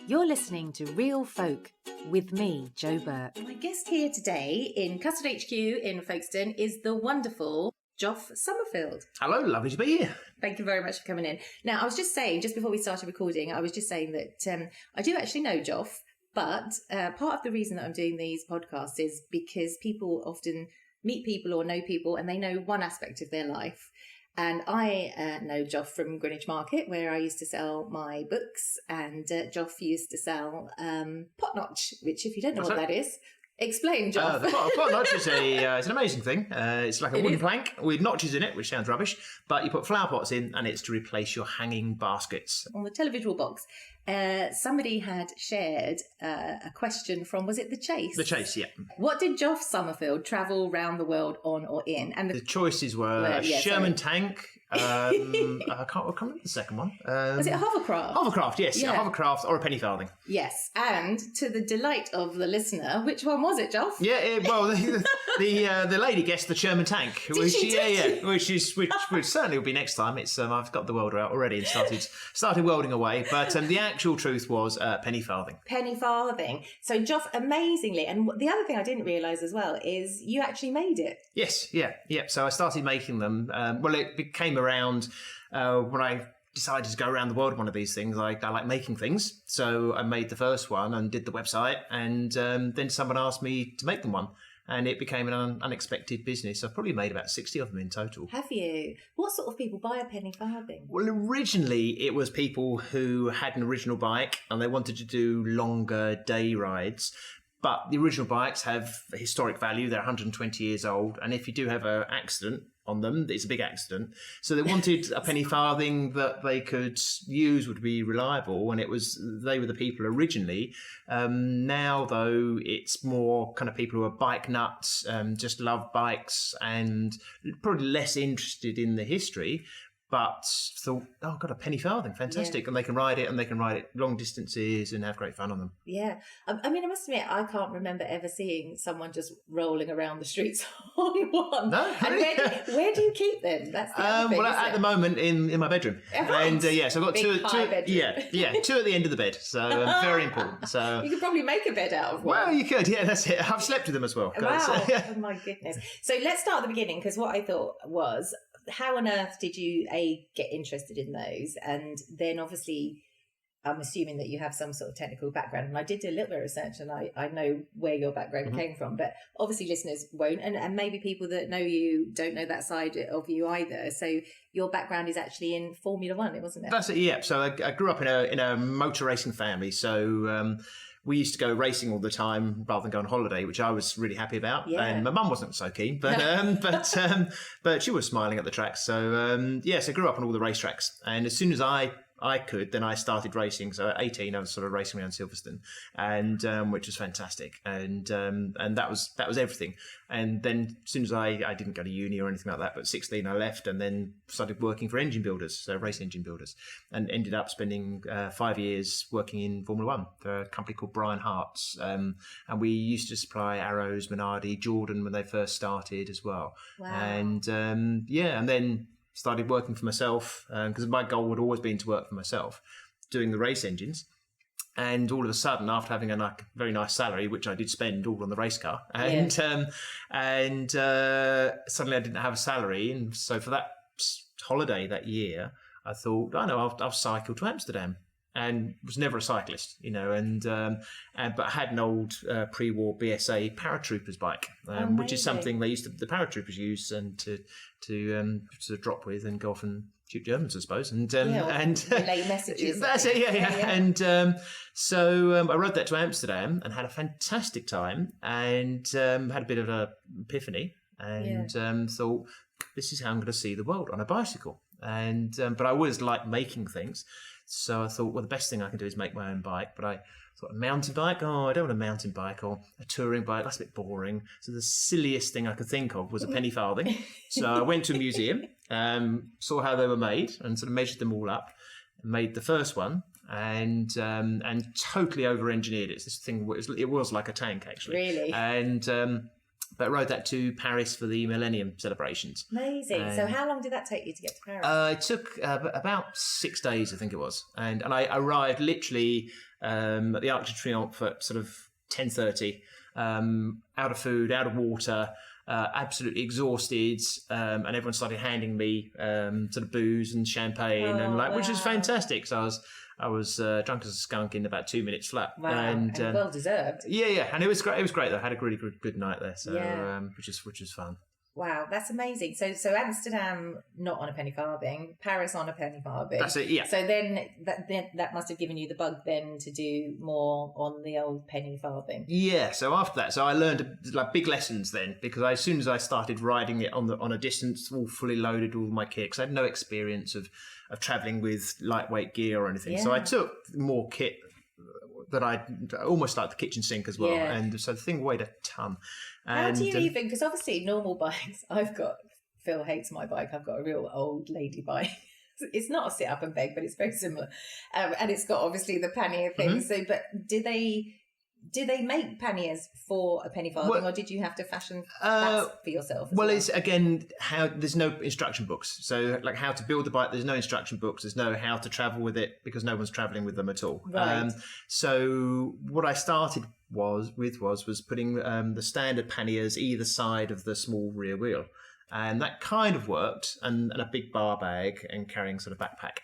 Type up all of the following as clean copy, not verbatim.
You're listening to Real Folk with me, Jo Burke. My guest here today in Custard HQ in Folkestone is the wonderful Joff Summerfield. Hello, lovely to be here. Thank you very much for coming in. Now, I was just saying, just before we started recording, I was just saying that I do actually know Joff, but part of the reason that I'm doing these podcasts is because people often meet people or know people and they know one aspect of their life. And I know Joff from Greenwich Market, where I used to sell my books, and Joff used to sell pot notch, which, if you don't know what that is, explain, Joff. The pot notch is it's an amazing thing. It's like a wooden plank with notches in it, which sounds rubbish, but you put flower pots in and it's to replace your hanging baskets. On the televisual box, somebody had shared a question from, was it The Chase? The Chase, yeah. What did Joff Summerfield travel round the world on or in? And the choices were Sherman tank. I can't remember the second one. Was it a hovercraft? Hovercraft, yes. Yeah. A hovercraft or a penny farthing. Yes. And to the delight of the listener, which one was it, Joff? Yeah, well, the lady guessed the Sherman tank. Did she? Which certainly will be next time. It's I've got the welder out already and started welding away. But the actual truth was penny farthing. Penny farthing. So Joff, amazingly, and the other thing I didn't realise as well is you actually made it. Yes, yeah. So I started making them. It came around when I decided to go around the world with one of these things. I like making things. So I made the first one and did the website, and then someone asked me to make them one. And it became an unexpected business. I've probably made about 60 of them in total. Have you? What sort of people buy a penny farthing? Well, originally it was people who had an original bike and they wanted to do longer day rides. But the original bikes have a historic value. They're 120 years old. And if you do have an accident on them, it's a big accident. So they wanted a penny farthing that they could use, would be reliable. And they were the people originally. Now, though, it's more kind of people who are bike nuts, just love bikes and probably less interested in the history. But thought, oh, I've got a penny farthing, fantastic. Yeah. And they can ride it long distances and have great fun on them. Yeah. I mean, I must admit, I can't remember ever seeing someone just rolling around the streets on one. No. And where do you keep them? That's the other thing, at the moment in my bedroom. Right. And so I've got two at the end of the bed. So very important. So you could probably make a bed out of one. Well, you could. Yeah, that's it. I've slept with them as well. Wow. Oh my goodness. So let's start at the beginning, because what I thought was, how on earth did you get interested in those? And then obviously I'm assuming that you have some sort of technical background, and I did do a little bit of research and I know where your background came from, but obviously listeners won't, and maybe people that know you don't know that side of you either. So your background is actually in Formula One, wasn't it? That's it, yeah. So I grew up in a motor racing family, so we used to go racing all the time rather than go on holiday, which I was really happy about. Yeah. And my mum wasn't so keen, but she was smiling at the tracks. So so I grew up on all the racetracks, and as soon as I could, then I started racing. So at 18, I was sort of racing around Silverstone, and which was fantastic, and that was everything. And then as soon as I didn't go to uni or anything like that, but 16 I left and then started working for engine builders, so race engine builders, and ended up spending 5 years working in Formula One for a company called Brian Hart's, and we used to supply Arrows, Minardi, Jordan when they first started as well. Wow. And and then started working for myself, because my goal had always been to work for myself, doing the race engines. And all of a sudden, after having a very nice salary, which I did spend all on the race car, and suddenly I didn't have a salary, and so for that holiday that year, I thought, I'll cycle to Amsterdam. And was never a cyclist, but I had an old pre-war BSA paratroopers bike, which is something the paratroopers use and to drop with and go off and shoot Germans, I suppose, and relay messages. That's it, yeah. And so I rode that to Amsterdam and had a fantastic time, and had a bit of an epiphany, and thought, this is how I'm going to see the world on a bicycle. And but I always liked making things. So I thought, well, the best thing I can do is make my own bike. But I thought, a mountain bike? Oh, I don't want a mountain bike, or a touring bike. That's a bit boring. So the silliest thing I could think of was a penny farthing. So I went to a museum, saw how they were made, and sort of measured them all up, and made the first one, and totally over-engineered it. This thing it was like a tank, actually. Really? And but I rode that to Paris for the Millennium celebrations. Amazing. So how long did that take you to get to Paris? It took about 6 days, I think it was. And I arrived literally at the Arc de Triomphe at sort of 10:30, out of food, out of water, absolutely exhausted, and everyone started handing me sort of booze and champagne, which was fantastic. So I was drunk as a skunk in about 2 minutes flat. Wow, and well deserved. Yeah, and it was great. It was great though. I had a really good night there, so which was fun. Wow, that's amazing. So Amsterdam not on a penny farthing, Paris on a penny farthing. That's it. Yeah. So then that must have given you the bug then to do more on the old penny farthing. Yeah. So after that, I learned like big lessons then, because as soon as I started riding it on a distance, all fully loaded, all my kit, because I had no experience of traveling with lightweight gear or anything. Yeah. So I took more kit that I almost like the kitchen sink as well, and so the thing weighed a ton. How do you even? Because obviously normal bikes, Phil hates my bike. I've got a real old lady bike. It's not a sit up and beg, but it's very similar, and it's got obviously the pannier thing. So, but do they make panniers for a penny farthing, or did you have to fashion that for yourself? Well, it's again there's no instruction books. So, like how to build the bike, there's no instruction books. There's no how to travel with it because no one's traveling with them at all. Right. So, what I started was putting the standard panniers either side of the small rear wheel, and that kind of worked. And a big bar bag and carrying sort of backpack.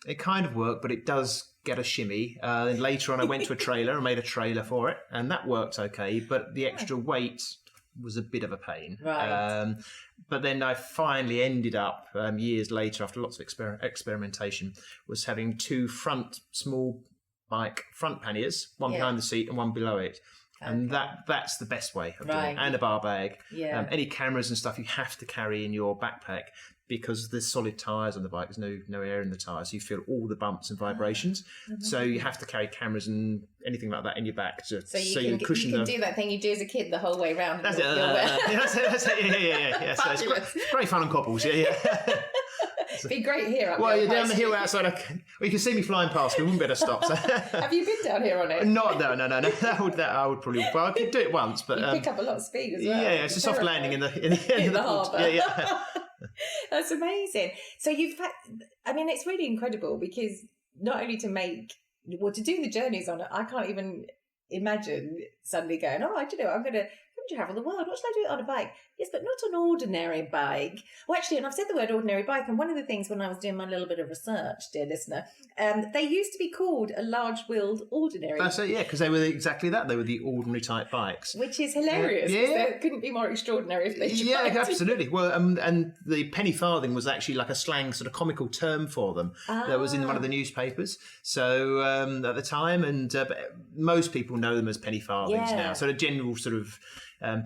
It kind of worked, but it does get a shimmy. Then later on I went to a trailer and made a trailer for it, and that worked okay, but the extra weight was a bit of a pain. Right. But then I finally ended up years later, after lots of experimentation, was having two small bike front panniers, one behind the seat and one below it. And that's the best way of doing it. And a bar bag. Yeah. Any cameras and stuff you have to carry in your backpack, because there's solid tyres on the bike. There's no air in the tyres. So you feel all the bumps and vibrations. So you have to carry cameras and anything like that in your back so you can cushion you can do that thing you do as a kid the whole way round. That's it. That's it. Yeah. So it's great fun on cobbles. Yeah. Be great here. Well, you're down the hill outside. You can see me flying past. We wouldn't be able to stop. So. Have you been down here on it? No. That I would probably. Well, I could do it once, but you pick up a lot of speed as well. Yeah, it's a soft landing in the harbour. Yeah. That's amazing. So it's really incredible, because not only to do the journeys on it, I can't even imagine suddenly going, I'm going to travel the world. What should I do it on a bike? Yes, but not an ordinary bike. Well, actually, and I've said the word ordinary bike, and one of the things when I was doing my little bit of research, dear listener, they used to be called a large-wheeled ordinary. That's it, yeah, because they were exactly that. They were the ordinary type bikes. Which is hilarious. Yeah. They couldn't be more extraordinary if they tried. Yeah, absolutely. Well, and the penny farthing was actually like a slang sort of comical term for them that was in one of the newspapers. So at the time, and but most people know them as penny farthings now. So the general sort of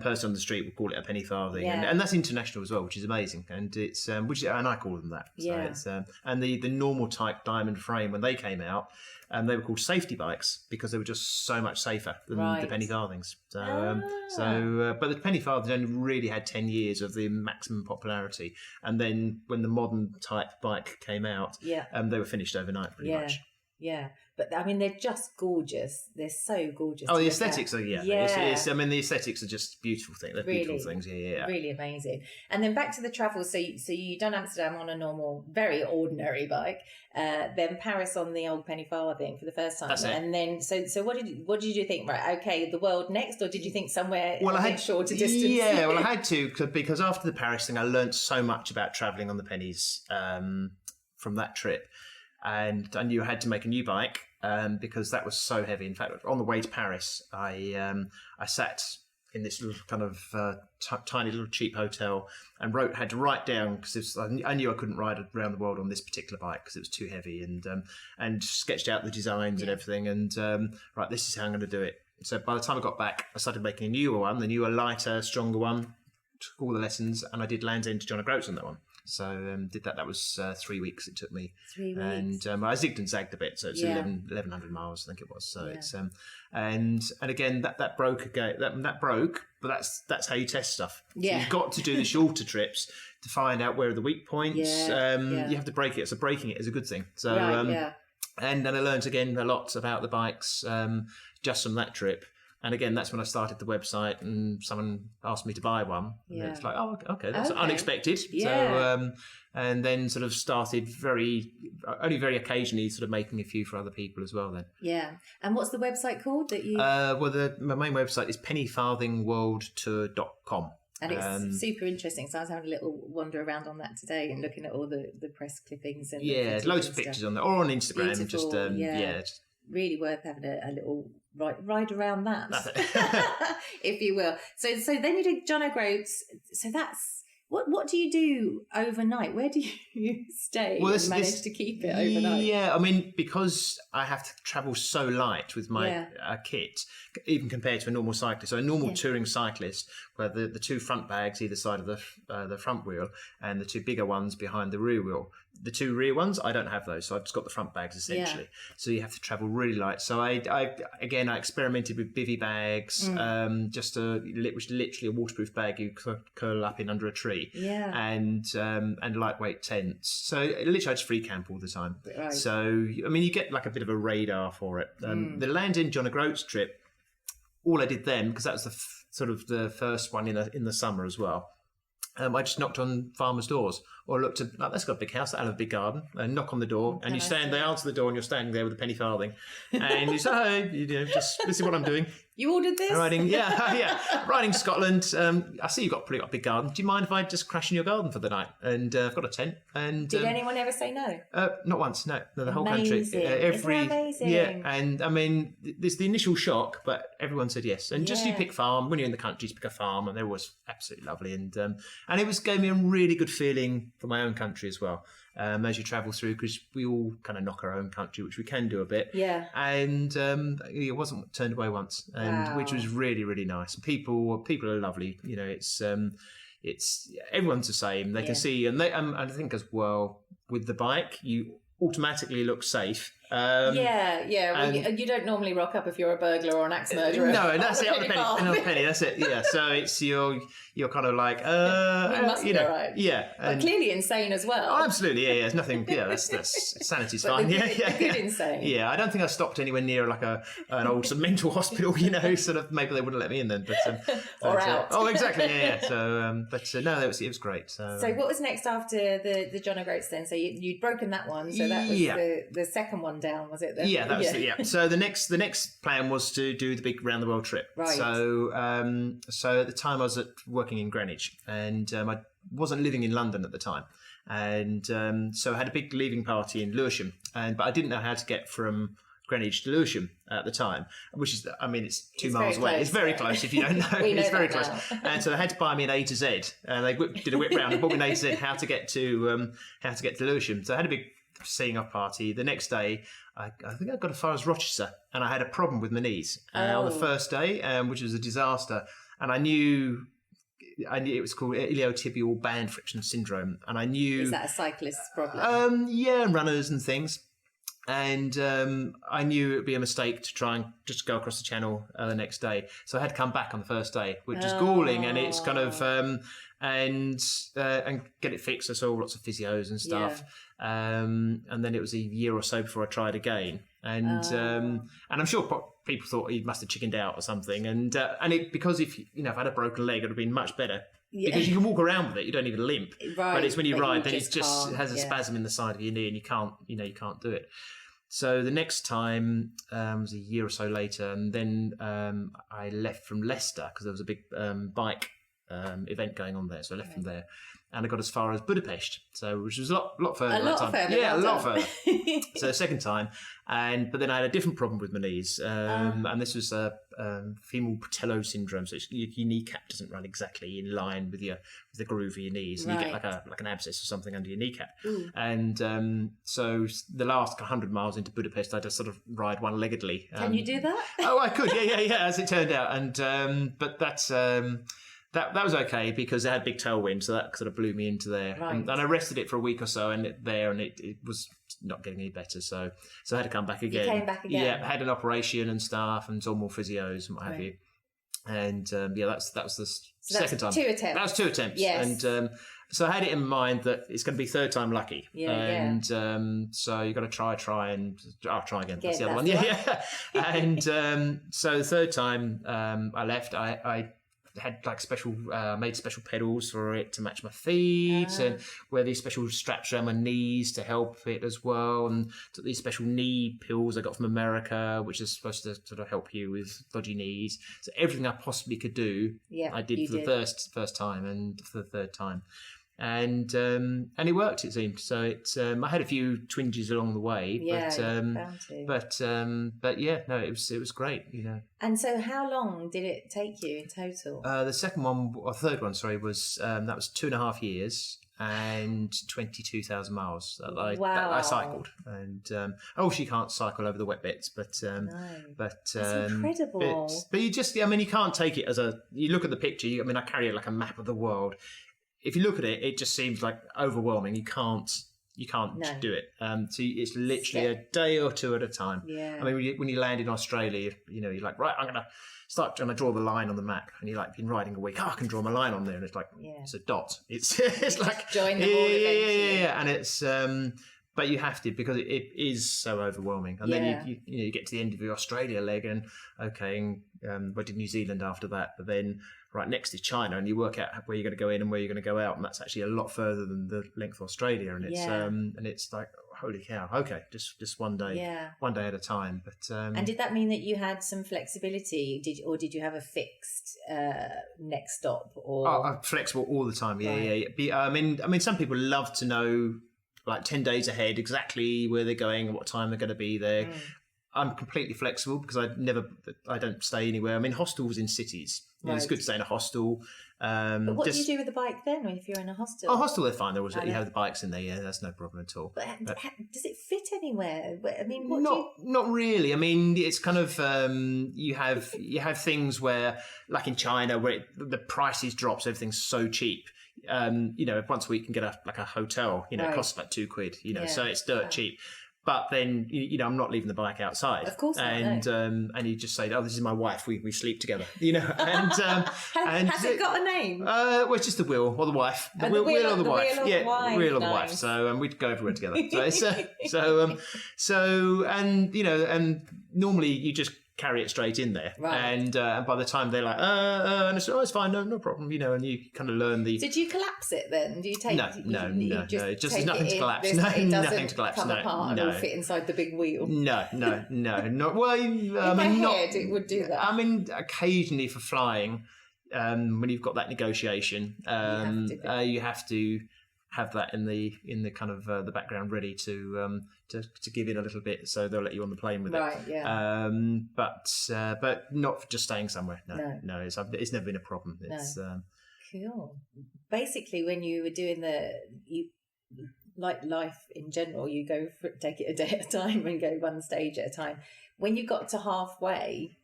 person on the street would call it a penny farthing, and that's international as well, which is amazing. And it's and I call them that. So it's and the normal type diamond frame, when they came out, they were called safety bikes because they were just so much safer than the penny farthings. So but the penny farthings only really had 10 years of the maximum popularity, and then when the modern type bike came out, they were finished overnight pretty much. Yeah, but I mean, they're just gorgeous. They're so gorgeous. Oh, the aesthetics are, the aesthetics are just beautiful things. They're really, beautiful things, yeah. Really amazing. And then back to the travel. So you done Amsterdam on a normal, very ordinary bike. Then Paris on the old penny farthing for the first time. That's it. And then, so what did you think? Right, okay, the world next, or did you think somewhere a bit shorter distance? Yeah, well, I had to, because after the Paris thing, I learned so much about travelling on the pennies from that trip. And I knew I had to make a new bike because that was so heavy. In fact, on the way to Paris, I sat in this little kind of tiny little cheap hotel and had to write down, because I knew I couldn't ride around the world on this particular bike because it was too heavy, and sketched out the designs and everything. And right, this is how I'm going to do it. So by the time I got back, I started making a newer, lighter, stronger one. Took all the lessons, and I did Land's End to John O'Groats on that one. So did that. That was 3 weeks it took me. 3 weeks. And I zigged and zagged a bit, so it's 1,100 miles, I think it was. So it's and again that broke again. That broke, but that's how you test stuff. Yeah. So you've got to do the shorter trips to find out where are the weak points. You have to break it. So breaking it is a good thing. So and then I learned again a lot about the bikes just from that trip. And again, that's when I started the website, and someone asked me to buy one. Yeah. And it's like, oh, okay, that's unexpected. Yeah. So, and then sort of started only very occasionally sort of making a few for other people as well then. Yeah. And what's the website called that you... Well, my main website is pennyfarthingworldtour.com. And it's super interesting. So I was having a little wander around on that today and looking at all the press clippings. And there's loads of pictures on there, or on Instagram. Beautiful, Just really worth having a little ride around that, if you will. So then you did John O'Groats. So that's what do you do overnight? Where do you stay? Well, and manage to keep it overnight? Yeah, I mean, because I have to travel so light with my kit, even compared to a normal cyclist. So a normal touring cyclist, where the two front bags either side of the front wheel and the two bigger ones behind the rear wheel. The two rear ones, I don't have those, so I've just got the front bags essentially. Yeah. So you have to travel really light. So I experimented with bivy bags, which literally a waterproof bag you curl up in under a tree. Yeah. And lightweight tents. So literally I just free camp all the time. Right. So I mean, you get like a bit of a radar for it. The Land End John O'Groats trip, all I did then, because that was the first one in the summer as well. I just knocked on farmers' doors, or looked at, that's got a big house, that'll have a big garden, and knock on the door, and you stand, they answer the door, and you're standing there with a penny farthing, and you say, hey, this is what I'm doing. You ordered this? Riding Scotland. I see you've got a big garden. Do you mind if I just crash in your garden for the night? And I've got a tent. And did anyone ever say no? Not once. No, the whole amazing. country. Isn't that amazing? Yeah, and I mean, there's the initial shock, but everyone said yes. And just you pick farm when you're in the country, you pick a farm, and they're always absolutely lovely. And it gave me a really good feeling for my own country as well. As you travel through, because we all kind of knock our own country, which we can do a bit. Yeah. And it wasn't turned away once, and which was really, really nice. People are lovely. It's everyone's the same. They can see, and I think as well with the bike, you automatically look safe. Well, you don't normally rock up if you're a burglar or an axe murderer. No, that's it. On the penny, that's it. Yeah, so it's you're kind of like, you must be right. Yeah, but clearly insane as well. Oh, absolutely, yeah. It's nothing. Yeah, that's sanity's fine. Good insane. Yeah, I don't think I stopped anywhere near like an old sort of mental hospital. Sort of maybe they wouldn't let me in then, or out. Oh, exactly. Yeah. So, no, it was great. So what was next after the John O'Groats then? So you'd broken that one. So that was the second one down, was it? Then? Yeah, that was it. Yeah. So the next plan was to do the big round the world trip. Right. So at the time I was working in Greenwich, and I wasn't living in London at the time, and so I had a big leaving party in Lewisham, but I didn't know how to get from Greenwich to Lewisham at the time, which is, I mean, it's 2 miles away. Close, it's very close if you don't know. It's very close. And so they had to buy me an A to Z, and they did a whip round and bought me an A to Z how to get to Lewisham. So I had a big seeing off party. The next day, I think I got as far as Rochester, and I had a problem with my knees on the first day, which was a disaster. And I knew it was called iliotibial band friction syndrome, and I knew. Is that a cyclist's problem? And runners and things. And I knew it would be a mistake to try and just go across the channel the next day. So I had to come back on the first day, which is galling, and it's kind of and get it fixed. I saw lots of physios and stuff, and then it was a year or so before I tried again. And I'm sure people thought he must have chickened out or something. And because if I had a broken leg, it would have been much better. Yeah. Because you can walk around with it, you don't need a limp. Right. But it's when you ride, then it has a spasm in the side of your knee, and you can't do it. So the next time was a year or so later, and then I left from Leicester because there was a big bike event going on there. So I left from there, and I got as far as Budapest, which was a lot further. A lot further. So the second time, but then I had a different problem with my knees, and this was femoral patello syndrome. So your kneecap doesn't run exactly in line with the groove of your knees, and you get like an abscess or something under your kneecap. Ooh. And so the last 100 miles into Budapest, I just sort of ride one-leggedly. Can you do that? Oh, I could. Yeah. As it turned out, and but that's. That was okay because it had big tailwind, so that sort of blew me into there. Right. And I rested it for a week or so, and it was not getting any better. So I had to come back again. You came back again? Yeah, had an operation and stuff, and saw more physios and what have you. And that was the second time. 2 attempts. That was 2 attempts. Yes. And So I had it in mind that it's going to be third time lucky. Yeah, so you've got to try and I'll try again. That's the other one. Right. Yeah. And so the third time I left, I had like made special pedals for it to match my feet, and wear these special straps around my knees to help it as well, and took these special knee pills I got from America, which is supposed to sort of help you with dodgy knees. So everything I possibly could do, I did for the first time and for the third time. And it worked, it seemed. So I had a few twinges along the way, but yeah, no, it was great, you know. And so, how long did it take you in total? The third one, was that was 2.5 years and 22,000 miles that I cycled. And I obviously can't cycle over the wet bits, but That's incredible. But you just, you can't take it as you look at the picture. I carry it like a map of the world. If you look at it, it just seems like overwhelming. You can't do it. So it's literally a day or two at a time. Yeah. When you land in Australia, you're like, right, I'm going to draw the line on the map. And you're like, been riding a week, I can draw my line on there. And it's like, it's a dot. It's like, join them all eventually. Yeah. And it's, but you have to, because it is so overwhelming. And then you get to the end of your Australia leg and I did New Zealand after that, but then right next is China, and you work out where you're going to go in and where you're going to go out, and that's actually a lot further than the length of Australia, and it's like, holy cow, okay, just one day at a time. But and did that mean that you had some flexibility? Did you have a fixed next stop? Or I'm flexible all the time. Yeah. Some people love to know like 10 days ahead exactly where they're going and what time they're going to be there. I'm completely flexible because I don't stay anywhere. Hostels in cities. Right. It's good to stay in a hostel. But what do you do with the bike then if you're in a hostel? Oh, hostel, they're fine. You have the bikes in there. Yeah, that's no problem at all. But does it fit anywhere? Not really. It's kind of you have things where, like in China, where the prices drop, so everything's so cheap. Once a week you can get a hotel. It costs like £2. So it's dirt cheap. But then, I'm not leaving the bike outside. Of course not, and you just say, oh, this is my wife. We sleep together, and has it got a name? Well, it's just the wheel or the wife. The wheel or the wife. Wheel or the wife. So, we'd go everywhere together. And normally you just carry it straight in there, and by the time they're like, and it's fine, no problem, and you kind of learn the. Did you collapse it then? Do you take? No. Just there's nothing to collapse. Nothing to collapse. Come apart and all fit inside the big wheel. No. Not well. In my head, it would do that. Occasionally for flying, when you've got that negotiation, you have to have that in the kind of the background ready to give in a little bit, so they'll let you on the plane with it. Right, yeah. But not for just staying somewhere. No, it's never been a problem. It's cool. Basically, when you were doing like life in general, you take it a day at a time and go one stage at a time. When you got to halfway,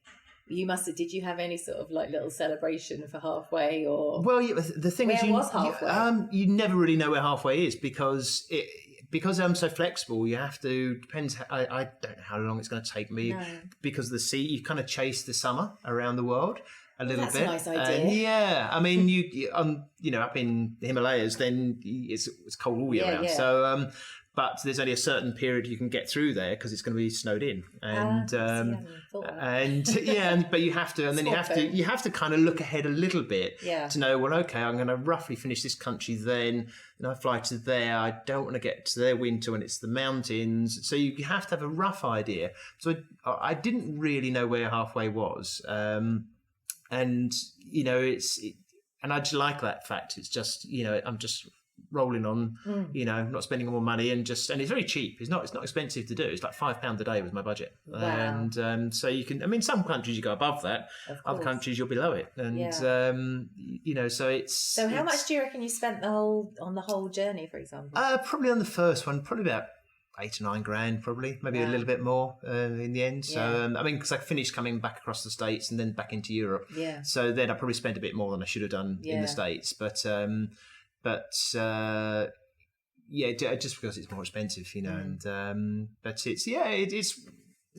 did you have any sort of like little celebration for halfway, or? Well, the thing is, was halfway? You never really know where halfway is because I'm so flexible. You have to, depends. I don't know how long it's going to take me because the sea. You kind of chase the summer around the world a little bit. That's a nice idea. And you up in the Himalayas, then it's cold all year round. Yeah. So. But there's only a certain period you can get through there because it's going to be snowed in, but you have to, and then you have to kind of look ahead a little bit to know, well, okay, I'm going to roughly finish this country then I fly to there. I don't want to get to their winter when it's the mountains, so you have to have a rough idea. So I didn't really know where halfway was, and I just like that fact. It's just I'm just rolling on, not spending more money, and it's very cheap. It's not expensive to do. It's like £5 a day was my budget. Wow. And so you can, some countries you go above that, other countries you're below it, and so it's. So how much do you reckon you spent on the whole journey, for example? Probably on the first one, probably about £8 or £9, probably maybe a little bit more in the end. So because I finished coming back across the States and then back into Europe. Yeah. So then I probably spent a bit more than I should have done in the States, but just because it's more expensive, and but it's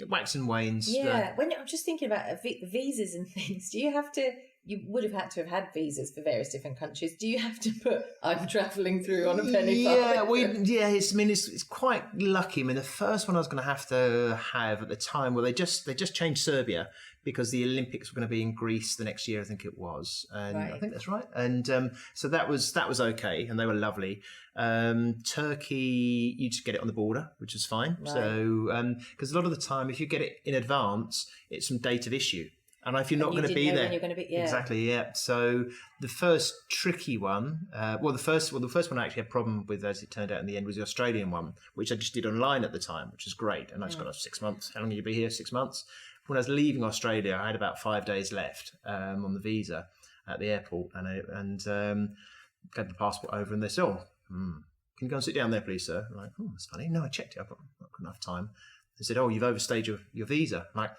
wax and wanes. Yeah, when I'm just thinking about visas and things, do you have to you would have had to have had visas for various different countries. Do you have to put "I'm travelling through" on a penny farthing? It's quite lucky. I mean, the first one I was going to have at the time, well, they just changed Serbia because the Olympics were going to be in Greece the next year, I think it was, and I think that's right. And so that was okay, and they were lovely. Turkey, you just get it on the border, which is fine. Right. So because a lot of the time, if you get it in advance, it's from date of issue. And if you're not going to be there, you're going to be, exactly, yeah. So the first tricky one, the first one I actually had a problem with, as it turned out in the end, was the Australian one, which I just did online at the time, which is great. And I just got 6 months. How long will you be here? 6 months. When I was leaving Australia, I had about 5 days left on the visa at the airport, and got the passport over, and they said, can you go and sit down there, please, sir? I'm like, that's funny. No, I checked it. I've got enough time. They said, you've overstayed your visa. I'm like,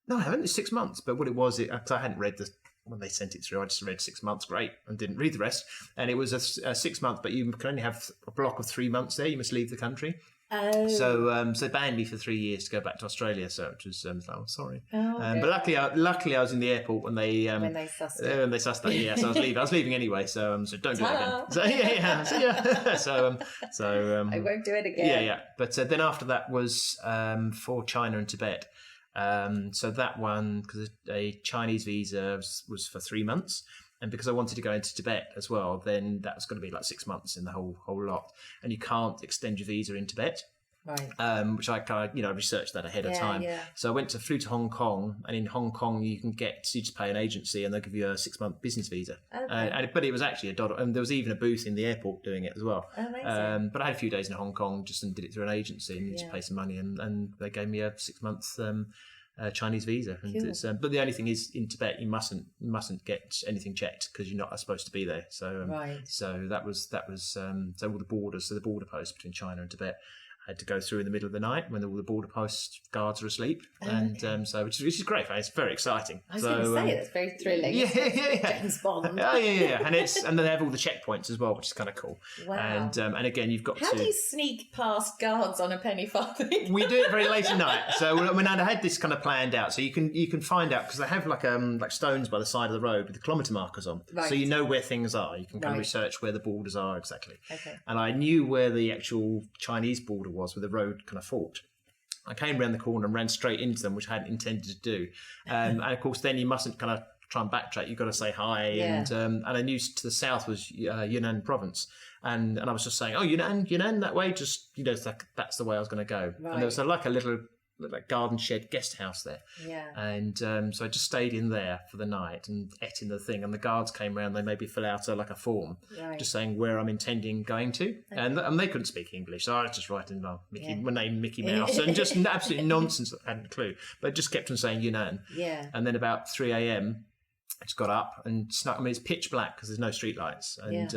no, I haven't. It's 6 months. But what it was, because I hadn't read when they sent it through, I just read 6 months, great, and didn't read the rest. And it was a 6 month, but you can only have a block of 3 months there. You must leave the country. Oh. So they banned me for 3 years to go back to Australia. So which was sorry. Okay. But luckily I was in the airport when they sussed it. When they sussed that, yeah. So I was leaving anyway. So don't do it again. So yeah. So I won't do it again. Yeah. But then after that was for China and Tibet. So that one, because a Chinese visa was for 3 months, and because I wanted to go into Tibet as well, then that was going to be like 6 months in the whole lot, and you can't extend your visa in Tibet, right? Which I kind of researched that ahead of time. Yeah. So I flew to Hong Kong, and in Hong Kong you just pay an agency, and they'll give you a 6 month business visa. Okay. But it was actually $1, and there was even a booth in the airport doing it as well. Amazing. But I had a few days in Hong Kong and did it through an agency, and you just pay some money, and they gave me a 6 month Chinese visa. And cool. But the only thing is, in Tibet you mustn't get anything checked because you're not supposed to be there. So so that was so all the borders, so the border posts between China and Tibet, I had to go through in the middle of the night when all the border post guards are asleep, and so which is great. It's very exciting. I was going to say that's very thrilling. Yeah. James Bond. Yeah. And then they have all the checkpoints as well, which is kind of cool. Wow. And again, you've got How do you sneak past guards on a penny farthing? We do it very late at night. So I had this kind of planned out. So you can find out, because they have like stones by the side of the road with the kilometre markers on, so you know where things are. You can kind of research where the borders are exactly. Okay. And I knew where the actual Chinese border was, where the road kind of forked. I came around the corner and ran straight into them, which I hadn't intended to do. And of course, then you mustn't kind of try and backtrack. You've got to say hi. Yeah. And I knew to the south was Yunnan province. And I was just saying, Yunnan, that way, just, that's the way I was going to go. Right. And there was a little garden shed guest house there. Yeah. And so I just stayed in there for the night and ate in the thing. And the guards came round, they made me fill out a form, just saying where I'm intending going to. Okay. And they couldn't speak English, so I was just writing my name, Mickey Mouse, and just absolutely nonsense. I hadn't a clue. But I just kept on saying Yunnan. Yeah. And then about 3 a.m, I just got up and snuck. I mean, it's pitch black because there's no street lights, and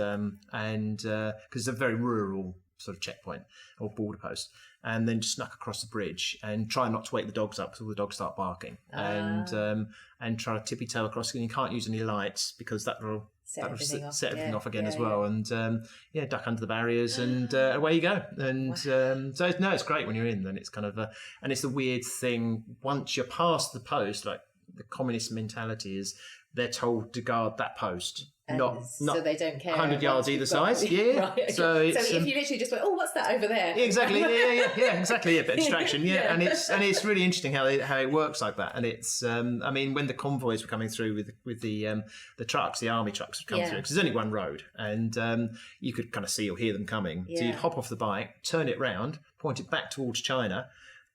because it's a very rural sort of checkpoint or border post, and then just snuck across the bridge and try not to wake the dogs up because all the dogs start barking, and try to tippy toe across. And you can't use any lights because that will set everything off again as well. And duck under the barriers, and away you go. And so it's great when you're in. Then it's kind of and it's the weird thing once you're past the post, like the communist mentality is they're told to guard that post. Not so they don't care 100 yards either side. Yeah. Right, okay. So if you literally just went, what's that over there? Exactly. Yeah. Exactly. A bit of distraction. Yeah. And it's really interesting how it works like that. And it's I mean, when the convoys were coming through with the trucks, the army trucks would come through, because there's only one road, and you could kind of see or hear them coming. Yeah. So you'd hop off the bike, turn it round, point it back towards China,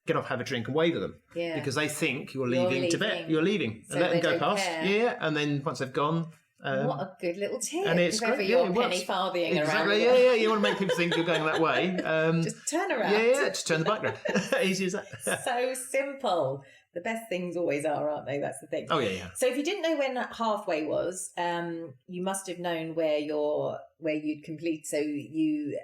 get off, have a drink, and wave at them, because they think you're leaving Tibet. You're leaving, so and let them go past. Care. Yeah, and then once they've gone. What a good little tip. And it's if ever you're penny farthing around. Exactly, yeah. You want to make people think you're going that way. Just turn around. Yeah, just turn the bike around. Easy as that. So simple. The best things always are, aren't they? That's the thing. Oh, yeah. So if you didn't know when halfway was, you must have known where you'd complete. So you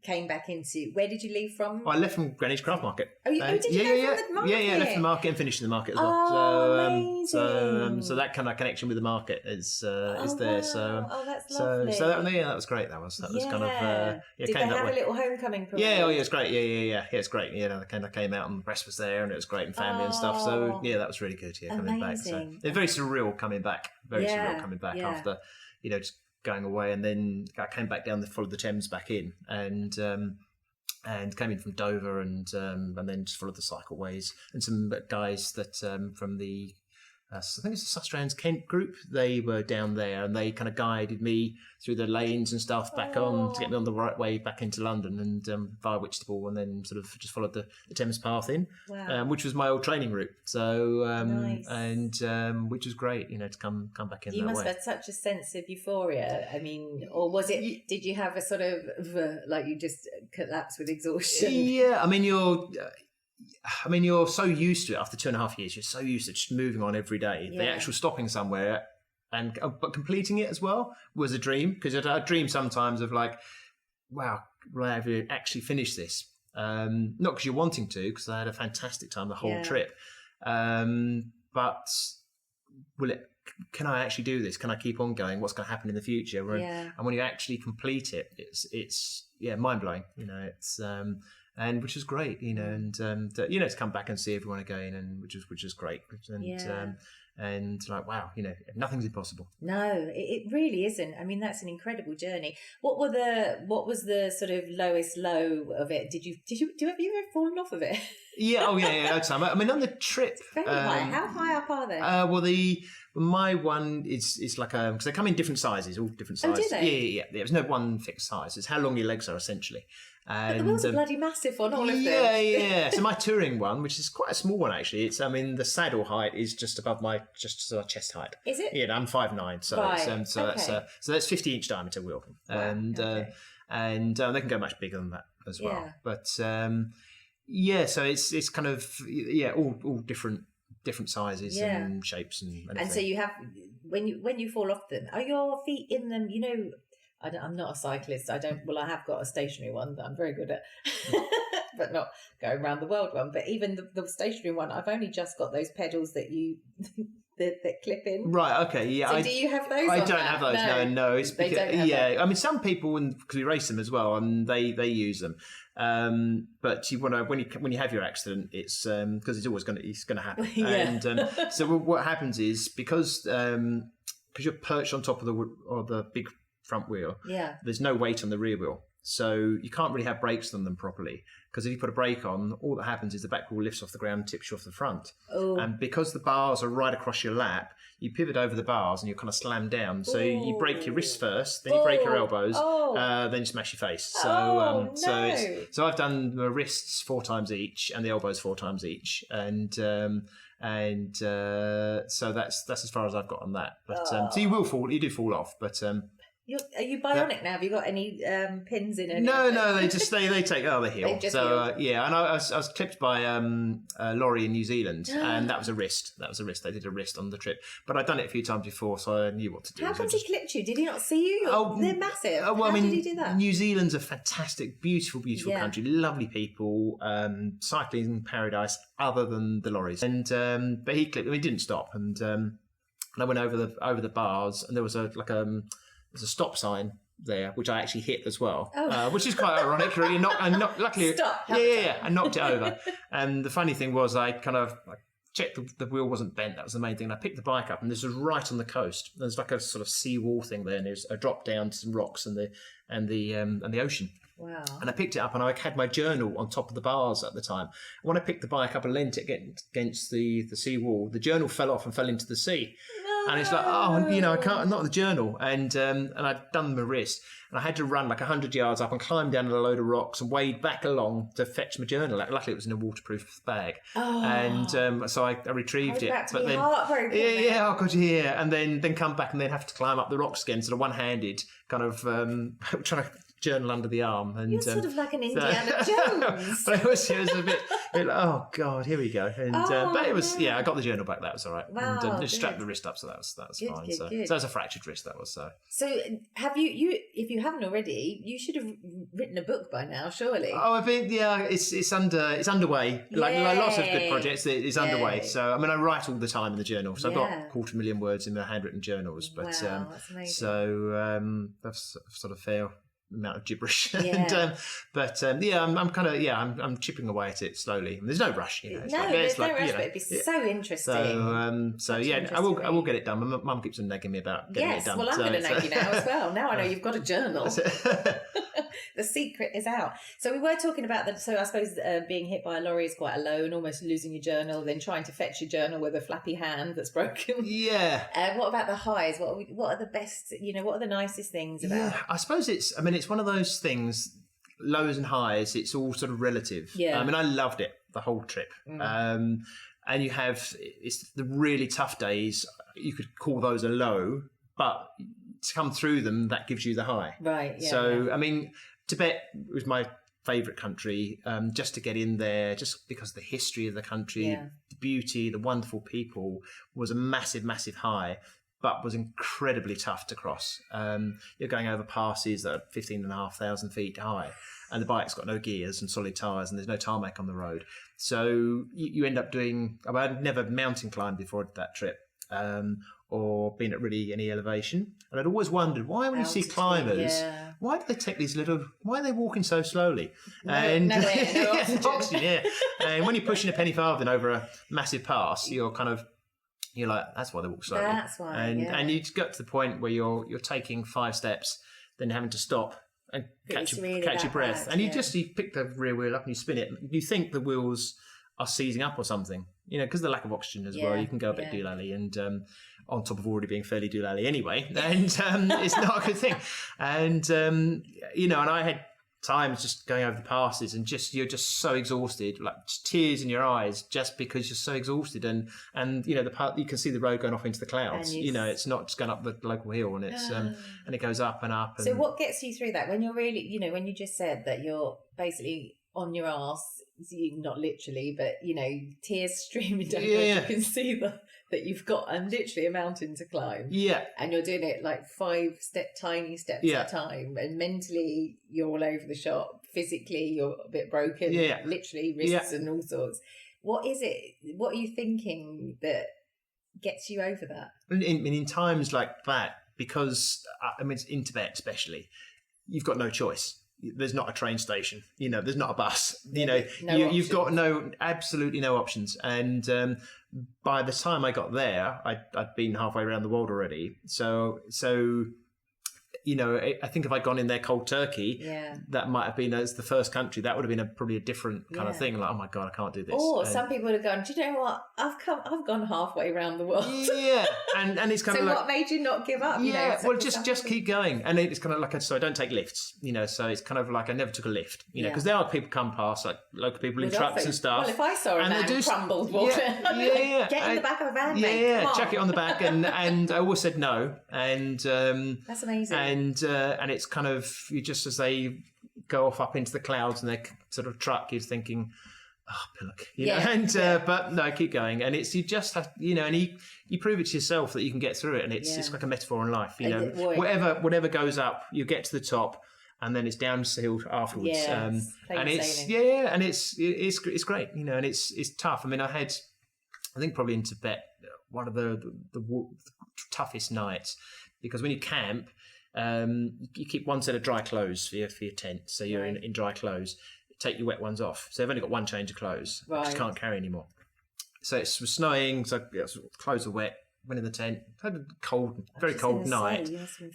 came back into... Where did you leave from? Well, I left from Greenwich Market. Oh, did you go from the market? Yeah, I left the market and finished the market as well. Oh, amazing. So that kind of connection with the market is there. Wow. So that's lovely. So that was great. That was kind of... Did they have a little homecoming parade? Yeah, it's great. Yeah, it's great. I kind of came out and the press was there, and it was great, and family and stuff. So yeah, that was really good. Yeah, coming back. So it's very surreal coming back. Very surreal coming back after, just going away, and then I came back down, followed the Thames back in, and came in from Dover, and then just followed the cycleways, and some guys that from the I think it's the Sustrans Kent group. They were down there, and they kind of guided me through the lanes and stuff back on to get me on the right way back into London, and via Whitstable, and then sort of just followed the Thames path in, which was my old training route. So nice. and which was great, to come back in. You that must way. have had such a sense of euphoria. I mean, or was it? Did you have a sort of like you just collapsed with exhaustion? Yeah, I mean you're so used to it after 2.5 years. You're so used to just moving on every day. The actual stopping somewhere but completing it as well was a dream, because I dream sometimes of like, wow, will I ever actually finish this? Not because you're wanting to, because I had a fantastic time the whole trip. But can I actually do this? Can I keep on going? What's going to happen in the future? And when you actually complete it, it's mind blowing. It's and which is great, and to come back and see everyone again, and which is great, and like, wow, nothing's impossible. No, it really isn't. I mean, that's an incredible journey. What was the sort of lowest low of it? Have you ever fallen off of it? No time. I mean, on the trip, it's very high. How high up are they? My one is like because they come in different sizes, all different sizes. Oh, do they? Yeah. There's no one fixed size. It's how long your legs are, essentially. But the wheels are bloody massive on all of them. Yeah. So my touring one, which is quite a small one actually, the saddle height is just above my chest height. Is it? Yeah, I'm 5'9", so that's 50-inch diameter wheel, and they can go much bigger than that as well. Yeah. But so it's kind of all different sizes and shapes and everything. And so you have when you fall off them, are your feet in them? I'm not a cyclist. I have got a stationary one that I'm very good at, but not going around the world one. But even the stationary one, I've only just got those pedals that you that clip in. Right. Okay. Yeah. So do you have those? I don't have those. No. It's they because, don't have that. I mean, some people, because we race them as well, and they use them. But you want to when you have your accident, it's because it's going to happen. And so what happens is because you're perched on top of the big front wheel, there's no weight on the rear wheel, so you can't really have brakes on them properly, because if you put a brake on, all that happens is the back wheel lifts off the ground, tips you off the front. And because the bars are right across your lap, you pivot over the bars and you kind of slam down, so you break your wrists first, then you break your elbows, then you smash your face. So so I've done the wrists 4 times each and the elbows 4 times each, and so that's as far as I've got on that. But so you do fall off, but are you bionic now? Have you got any pins in it? No, they take the heel. So and I was clipped by a lorry in New Zealand, and that was a wrist. They did a wrist on the trip, but I'd done it a few times before, so I knew what to do. How come he clipped you? Did he not see you? They're massive. How did he do that? New Zealand's a fantastic, beautiful country, lovely people, cycling paradise, other than the lorries. And but he clipped. He didn't stop, and I went over the bars, and there was there's a stop sign there, which I actually hit as well, which is quite ironic, really. Luckily, stop. I knocked it over. And the funny thing was, I kind of checked the wheel wasn't bent. That was the main thing. And I picked the bike up, and this was right on the coast. There's like a sort of sea wall thing there, and there's a drop down to some rocks and the ocean. Wow. And I picked it up, and I had my journal on top of the bars at the time. When I picked the bike up and leant it against the sea wall, the journal fell off and fell into the sea. And it's like, I can't, not the journal. And I'd done my wrist, and I had to run like 100 yards up and climb down a load of rocks and wade back along to fetch my journal. Luckily, it was in a waterproof bag. And so I retrieved it. But then, heartbroken. And then come back and then have to climb up the rocks again, sort of one-handed, kind of trying to journal under the arm. And you're sort of like an Indiana Jones. But it was a bit like, oh God, here we go. And but it was I got the journal back. That was all right. Wow, and just strapped the wrist up, so that was fine. So that was a fractured wrist. That was so. So have you if you haven't already, you should have written a book by now, surely. Oh, I think it's underway. Like lots of good projects, it's underway. So I mean, I write all the time in the journal. So I've got 250,000 words in the handwritten journals. But wow, that's amazing. so I've sort of failed. amount of gibberish. Yeah. I'm chipping away at it slowly. And there's no rush, It's there's no rush, but it'd be so interesting. I will get it done. My mum keeps on nagging me about getting it done. Well, I'm going to nag you now as well. Now I know you've got a journal. The secret is out. So we were talking about that. So I suppose being hit by a lorry is quite alone, almost losing your journal, then trying to fetch your journal with a flappy hand that's broken. Yeah. What about the highs? What are the best? What are the nicest things about? Yeah, I suppose it's one of those things. Lows and highs. It's all sort of relative. Yeah. I loved it the whole trip. And you have it's the really tough days. You could call those a low, but to come through them, that gives you the high. Right. Yeah, so Tibet was my favourite country, just to get in there, just because the history of the country, the beauty, the wonderful people was a massive, massive high, but was incredibly tough to cross. You're going over passes that are 15,500 feet high, and the bike's got no gears and solid tyres, and there's no tarmac on the road. So you end up doing... I'd never mountain climbed before that trip. Or been at really any elevation. And I'd always wondered, why when you see climbers, why do they take these why are they walking so slowly? No oxygen. And when you're pushing a penny farthing over a massive pass, you're like, that's why they walk slowly. That's why, and you get to the point where you're taking 5 steps, then having to stop and catch your breath. And you pick the rear wheel up and you spin it. You think the wheels are seizing up or something, because of the lack of oxygen as well. You can go a bit doolally, and on top of already being fairly doolally anyway, and it's not a good thing. And and I had times just going over the passes, and you're just so exhausted, like just tears in your eyes, just because you're so exhausted, and the part you can see the road going off into the clouds. It's not just going up the local hill, and it's and it goes up and up. And... So what gets you through that when you're really, when you just said that you're basically on your arse, not literally, but tears streaming down, you can see that you've got literally a mountain to climb, and you're doing it like 5 tiny steps at a time, and mentally you're all over the shop, physically you're a bit broken, literally wrists and all sorts. What is it, what are you thinking that gets you over that? In times like that, because in Tibet especially, you've got no choice. There's not a train station, there's not a bus, you've got absolutely no options. And by the time I got there, I'd been halfway around the world already. So I think if I'd gone in there cold turkey, that might have been, as the first country, that would have been probably a different kind of thing. Like, oh my God, I can't do this. Or some people would have gone, do you know what? I've gone halfway around the world. Yeah, and it's kind of like, what made you not give up? Just keep going. And it's kind of like, so I don't take lifts, so it's kind of like I never took a lift, because there are people come past, like local people in trucks and stuff. Well, if I saw a man crumbled walking, get in the back of a van, mate. Come on. Chuck it on the back, and I always said no, and that's amazing. And it's kind of, you just as they go off up into the clouds and their sort of truck, you're thinking, oh, pillock, but no, keep going. And it's, you just have, and you prove it to yourself that you can get through it. And it's like a metaphor in life, whatever goes up, you get to the top, and then it's downhill afterwards. And it's great, and it's tough. I think probably in Tibet, one of the toughest nights, because when you camp, you keep one set of dry clothes for your tent, so you're in dry clothes. Take your wet ones off, so I've only got one change of clothes. I just can't carry anymore. So it was snowing, so clothes are wet. Went in the tent, had a very cold night.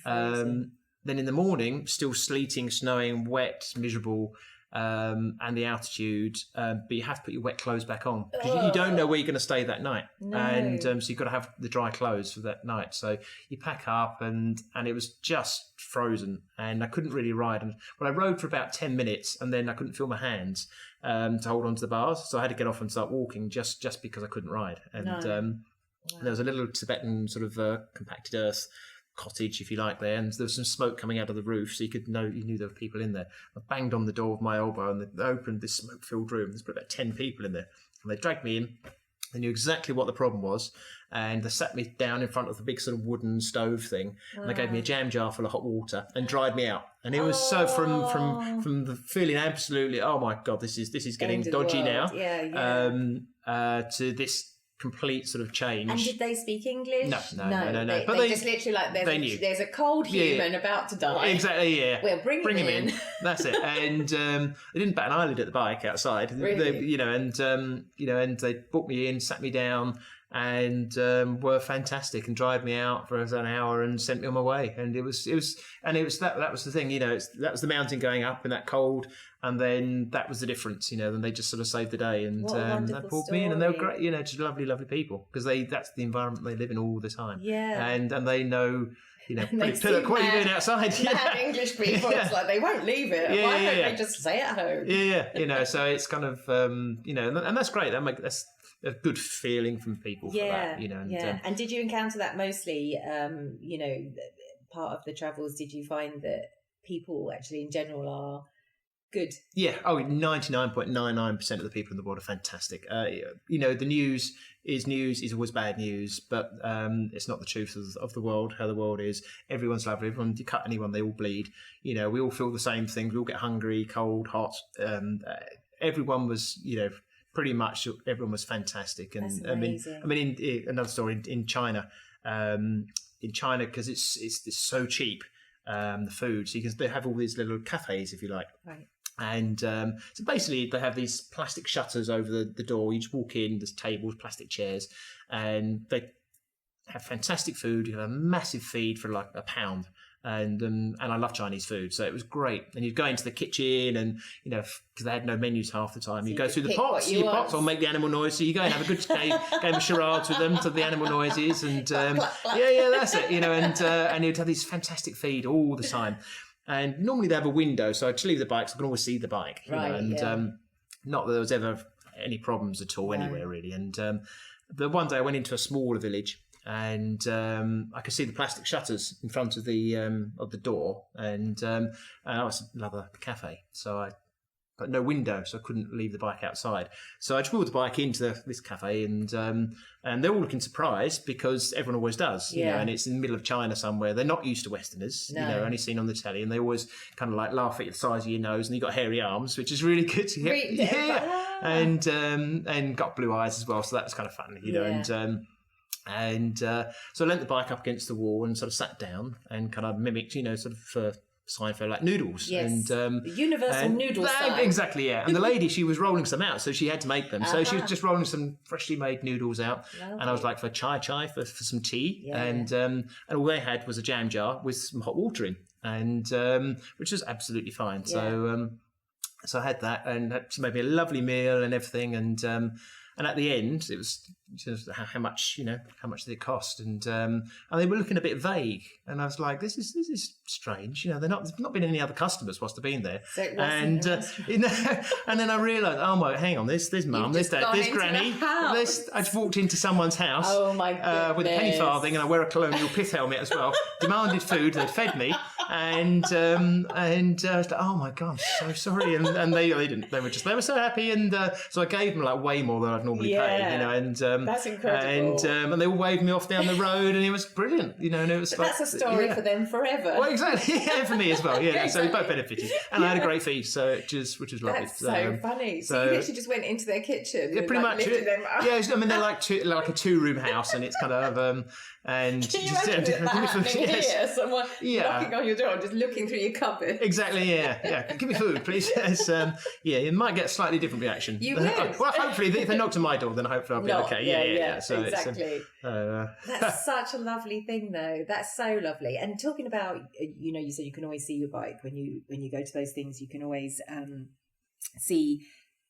Then in the morning, still sleeting, snowing, wet, miserable. And the altitude, but you have to put your wet clothes back on because you don't know where you're going to stay that night. No. And so you've got to have the dry clothes for that night. So you pack up, and it was just frozen, and I couldn't really ride. And I rode for about 10 minutes, and then I couldn't feel my hands to hold on to the bars, so I had to get off and start walking just because I couldn't ride. And there was a little Tibetan sort of compacted earth cottage, if you like, there, and there was some smoke coming out of the roof, so you knew there were people in there. I banged on the door with my elbow, and they opened this smoke-filled room. There's about 10 people in there, and they dragged me in. They knew exactly what the problem was, and they sat me down in front of the big sort of wooden stove thing, and they gave me a jam jar full of hot water and dried me out. And it was so from the feeling absolutely, oh my God, this is getting dodgy now, to this complete sort of change. And did they speak English? No. But they just literally there's a cold human about to die. Exactly, yeah. Well, bring him in. That's it. And they didn't bat an eyelid at the bike outside. Really? And they brought me in, sat me down, and were fantastic, and drive me out for an hour and sent me on my way. And it was that was the thing, that was the mountain going up in that cold, and then that was the difference, then they just sort of saved the day, and that brought me in, and they were great, just lovely people, because that's the environment they live in all the time. Yeah. And they know. What are you doing outside? Mad English people, it's like they won't leave it. Why don't they just stay at home? Yeah. So it's kind of, and that's great. That's a good feeling from people for that, And did you encounter that mostly, part of the travels, did you find that people actually in general are good? Yeah. 99.99% of the people in the world are fantastic. The news is always bad news, but it's not the truth of the world, how the world is. Everyone's lovely. Everyone, you cut anyone, they all bleed. We all feel the same things. We all get hungry, cold, hot. Everyone was, pretty much everyone was fantastic. And that's amazing. in another story in China, because it's so cheap, the food, so they have all these little cafes, if you like. Right. And so basically they have these plastic shutters over the door. You just walk in, there's tables, plastic chairs, and they have fantastic food. You have a massive feed for like £1. And I love Chinese food, so it was great. And you'd go into the kitchen, and because they had no menus half the time, you go through the pots. Your pots will make the animal noise, so you go and have a good game of charades with them to the animal noises, and that's it. And you'd have this fantastic feed all the time. And normally they have a window, so I just leave the bike, so I can always see the bike. Not that there was ever any problems at all anywhere really. And but one day I went into a smaller village, and I could see the plastic shutters in front of the door, and I was another cafe, so I got no window, so I couldn't leave the bike outside. So I just brought the bike into this cafe, and they're all looking surprised, because everyone always does, and it's in the middle of China somewhere. They're not used to Westerners, only seen on the telly, and they always kind of like laugh at the size of your nose, and you got hairy arms, which is really good to hear. And got blue eyes as well, so that was kind of fun, And so I leant the bike up against the wall and sort of sat down and kind of mimicked, sort of Seinfeld, like noodles. Yes, and the universal noodle sign. Exactly, yeah. And the lady, she was rolling some out, so she had to make them. So she was just rolling some freshly made noodles out. Lovely. And I was like, for chai, for some tea. Yeah. And all they had was a jam jar with some hot water in, and which was absolutely fine. Yeah. So I had that, and that made me a lovely meal and everything, and at the end, it was just how much did it cost, and they were looking a bit vague, and I was like, this is strange, there's not been any other customers whilst I've been there, so it wasn't and then I realised, oh my, hang on, there's mum, there's dad, there's granny, I just walked into someone's house, oh my goodness, with a penny farthing, and I wear a colonial pith helmet as well, demanded food, they fed me, and I was like, oh my god, I'm so sorry, and they didn't, they were so happy, and so I gave them like way more than I'd normally pay, and that's incredible, and they all waved me off down the road, and it was brilliant, and it was but that's a story for them forever. Well, exactly, for me as well, exactly. So we both benefited, and I had a great feast, which is lovely. That's so funny. So you literally just went into their kitchen, yeah, pretty much. Lifted them up. Yeah, they're like a 2-room house, and it's kind of and can you imagine happening here? Someone knocking on your door, just looking through your cupboard. Exactly, yeah. Give me food, please. It might get a slightly different reaction. You would. Well, hopefully, if they knock to my door, then hopefully I'll be okay. Yeah. So exactly. That's such a lovely thing, though. That's so lovely. And talking about, you said you can always see your bike when you go to those things. You can always see,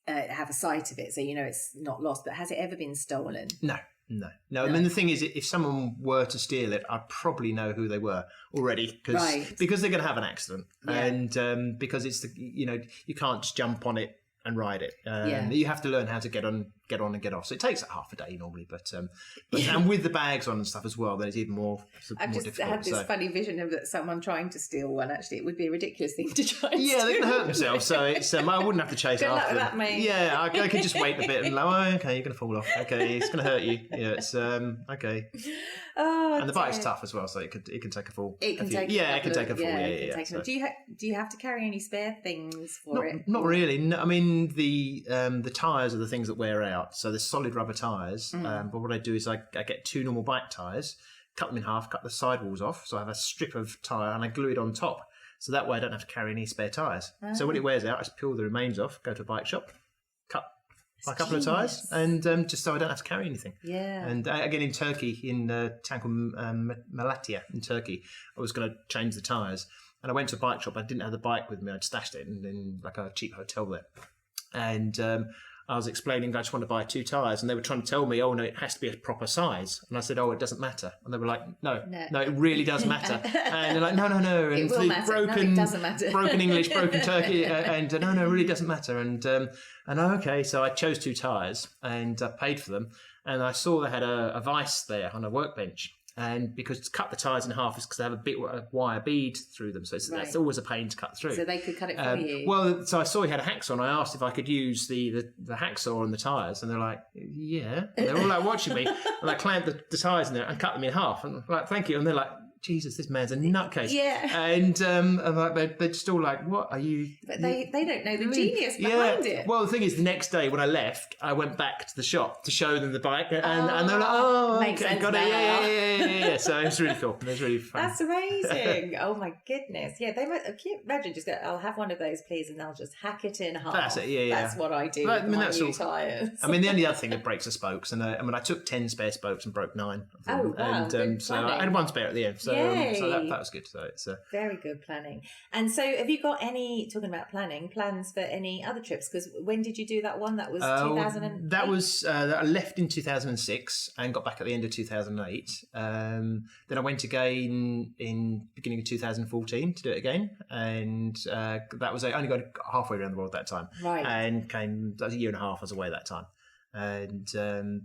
have a sight of it, so it's not lost. But has it ever been stolen? No. I mean, the thing is, if someone were to steal it, I'd probably know who they were already, because they're going to have an accident, and because it's you can't just jump on it and ride it. You have to learn how to get on and get off. So it takes half a day normally, but and with the bags on and stuff as well, then it's even more difficult. I had this funny vision of someone trying to steal one. Actually, it would be a ridiculous thing to try and steal. They're going to hurt themselves, so it's I wouldn't have to chase after them. Good luck with that, mate. Yeah, I could just wait a bit and okay, you're going to fall off. Okay, it's going to hurt you. Yeah, it's okay. Oh, and the bike's tough as well, so it can take a fall. It can take a fall. Yeah. So. Do you have to carry any spare things for it? Not really. No, I mean the tyres are the things that wear out. out. So there's solid rubber tyres. But what I do is I get 2 normal bike tyres, cut them in half, cut the sidewalls off. So I have a strip of tyre and I glue it on top. So that way I don't have to carry any spare tyres. So when it wears out, I just peel the remains off, go to a bike shop, cut a couple of tyres, and just so I don't have to carry anything. Yeah. And again, in Turkey, in a town called Malatya in Turkey, I was going to change the tyres. And I went to a bike shop. I didn't have the bike with me. I'd stashed it in like a cheap hotel there. And I was explaining I just want to buy 2 tyres. And they were trying to tell me, oh, no, it has to be a proper size. And I said, oh, it doesn't matter. And they were like, no, it really does matter. And they're like, no. And it will matter. It doesn't matter. Broken English, broken Turkey. And no, it really doesn't matter. And okay, so I chose 2 tyres and I paid for them. And I saw they had a vice there on a workbench. And because to cut the tyres in half is because they have a wire bead through them. So that's always a pain to cut through. So they could cut it for you? Well, so I saw he had a hacksaw and I asked if I could use the hacksaw on the tyres. And they're like, yeah. And they're all like watching me. And I clamped the tyres in there and cut them in half. And I'm like, thank you. And they're like, Jesus, this man's a nutcase. Yeah. And I'm like, they're just all like, what are you? But they don't know the genius behind it. Well, the thing is, the next day when I left, I went back to the shop to show them the bike. And they're like, oh, okay, got it. Yeah. So it was really cool. It was really fun. That's amazing. Oh, my goodness. Yeah, they might, I can't imagine just go, I'll have one of those, please. And they'll just hack it in half. That's it, yeah. That's what I do with my new tyres. I mean, the only other thing that breaks the spokes. And I took 10 spare spokes and broke 9 of them. Oh, wow. And so I had 1 spare at the end. So that was good. So it's very good planning. And so have you got any, talking about planning, plans for any other trips? Because when did you do that one? That was 2008? That was, I left in 2006 and got back at the end of 2008. Then I went again in beginning of 2014 to do it again. And that was, I only got halfway around the world that time. Right. And that was a year and a half I was away that time. And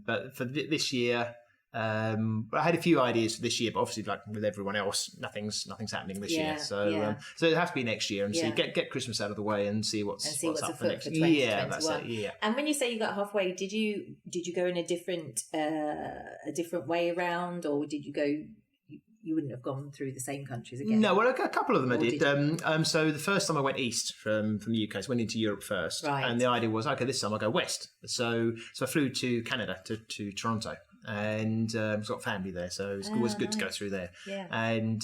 but for this year, I had a few ideas for this year, but obviously, like with everyone else, nothing's happening this year. So it has to be next year and see get Christmas out of the way and see what's up for next year. Yeah, that's it. Yeah. And when you say you got halfway, did you go in a different way around, or did you go? You wouldn't have gone through the same countries again. No, well, a couple of them I did. So the first time I went east from the UK, so I went into Europe first, and the idea was, okay, this time I'll go west. So I flew to Canada to Toronto. And got family there, so it was good to go through there. Yeah. And